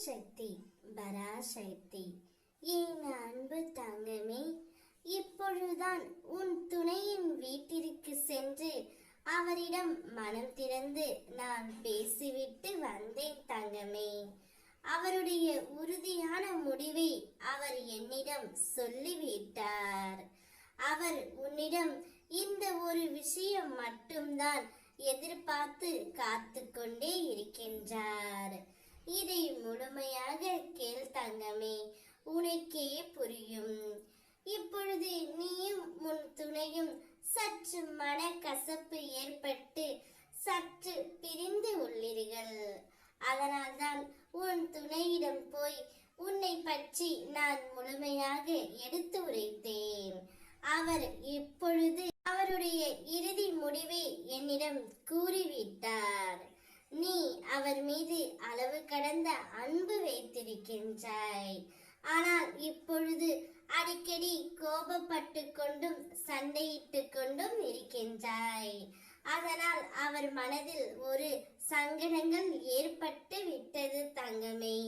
சக்தி பராசக்தி. என் அன்பு தங்கமே, இப்பொழுதுதான் உன் துணையின் வீட்டிற்கு சென்று அவரிடம் மனம் திறந்து நான் பேசிவிட்டு வந்தேன் தங்கமே. அவருடைய உறுதியான முடிவை அவர் என்னிடம் சொல்லிவிட்டார். அவர் உன்னிடம் இந்த ஒரு விஷயம் மட்டும்தான் எதிர்பார்த்து காத்து கொண்டே இருக்கின்றார். இதை முழுமையாக கேள் தங்கமே, உனக்கே புரியும். இப்பொழுது நீயும் உன் துணையும் சற்று மனக்கசப்பு ஏற்பட்டு சற்று பிரிந்து உள்ளீர்கள். அதனால்தான் உன் துணையிடம் போய் உன்னை பற்றி நான் முழுமையாக எடுத்து உரைத்தேன். அவர் இப்பொழுது அவருடைய இறுதி முடிவை என்னிடம் கூறிவிட்டார். நீ அவர் மீது அளவு கடந்த அன்பு வைத்திருக்கின்றாய். ஆனால் இப்பொழுது அடிக்கடி கோபப்பட்டு கொண்டும் சண்டையிட்டு கொண்டும் இருக்கின்றாய். அதனால் அவர் மனதில் ஒரு சங்கடங்கள் ஏற்பட்டு விட்டது தங்கமே.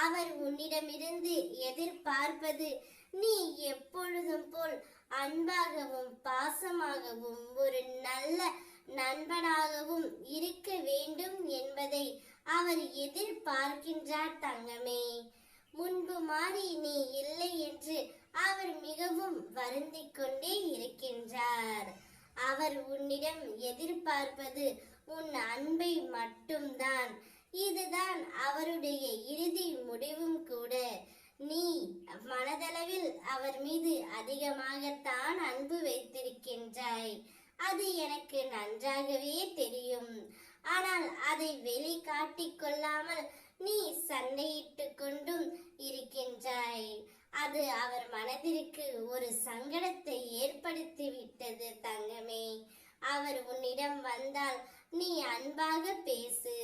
அவர் உன்னிடமிருந்து எதிர்பார்ப்பது நீ எப்பொழுதும் போல் அன்பாகவும் பாசமாகவும் ஒரு நல்ல நண்பனாகவும் இருக்க வேண்டும் என்பதை அவர் எதிர்பார்க்கின்றார் தங்கமே. முன்பு மாறி நீ இல்லை என்று அவர் மிகவும் வருந்திக் கொண்டே இருக்கின்றார். அவர் உன்னிடம் எதிர்பார்ப்பது உன் அன்பை மட்டும்தான். இதுதான் அவருடைய இறுதி முடிவும் கூட. நீ மனதளவில் அவர் மீது அதிகமாகத்தான் அன்பு வைத்திருக்கின்றாய். அது எனக்கு நன்றாகவே தெரியும். ஆனால் அதை வெளிக்காட்டிக் கொள்ளாமல் நீ சண்டையிட்டு கொண்டும் இருக்கின்றாய். அது அவர் மனதிற்கு ஒரு சங்கடத்தை ஏற்படுத்தி விட்டது தங்கமே. அவர் உன்னிடம் வந்தால் நீ அன்பாக பேசு.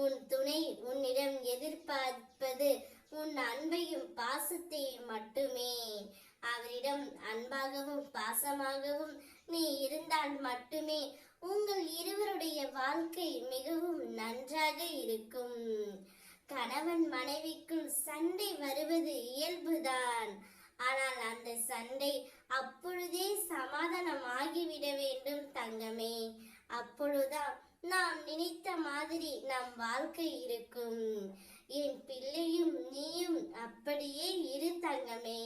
உன் துணை உன்னிடம் எதிர்பார்ப்பது உன் அன்பையும் பாசத்தையும் மட்டுமே. அவரிடம் அன்பாகவும் பாசமாகவும் நீ இருந்தால் மட்டுமே உங்கள் இருவருடைய வாழ்க்கை மிகவும் நன்றாக இருக்கும். கணவன் மனைவிக்குள் சண்டை வருவது இயல்புதான். ஆனால் அந்த சண்டை அப்பொழுதே சமாதானமாகிவிட வேண்டும் தங்கமே. அப்பொழுதுதான் நாம் நினைத்த மாதிரி நம் வாழ்க்கை இருக்கும். என் பிள்ளையும் நீயும் அப்படியே இரு தங்கமே.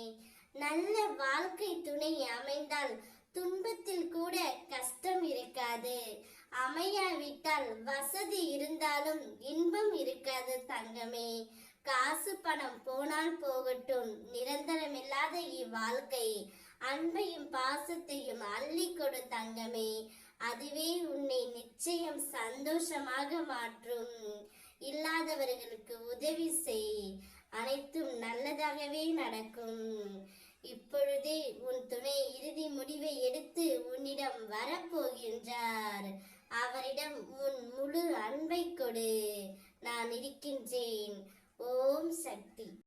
நல்ல வாழ்க்கை துணை அமைந்தால் துன்பத்தில் கூட கஷ்டம் இருக்காது. அமையாவிட்டால் வசதி இருந்தாலும் இன்பம் இருக்காது தங்கமே. காசு பணம் போனால் போகட்டும், நிரந்தரமில்லாத இவ்வாழ்க்கை அன்பையும் பாசத்தையும் அள்ளி கொடு தங்கமே. அதுவே உன்னை நிச்சயம் சந்தோஷமாக மாற்றும். இல்லாதவர்களுக்கு உதவி செய், அனைத்தும் நல்லதாகவே நடக்கும். இப்பொழுதே உன் துணை இறுதி முடிவை எடுத்து உன்னிடம் வரப்போகின்றார். அவரிடம் உன் முழு அன்பை கொடு. நான் இருக்கின்றேன். ஓம் சக்தி.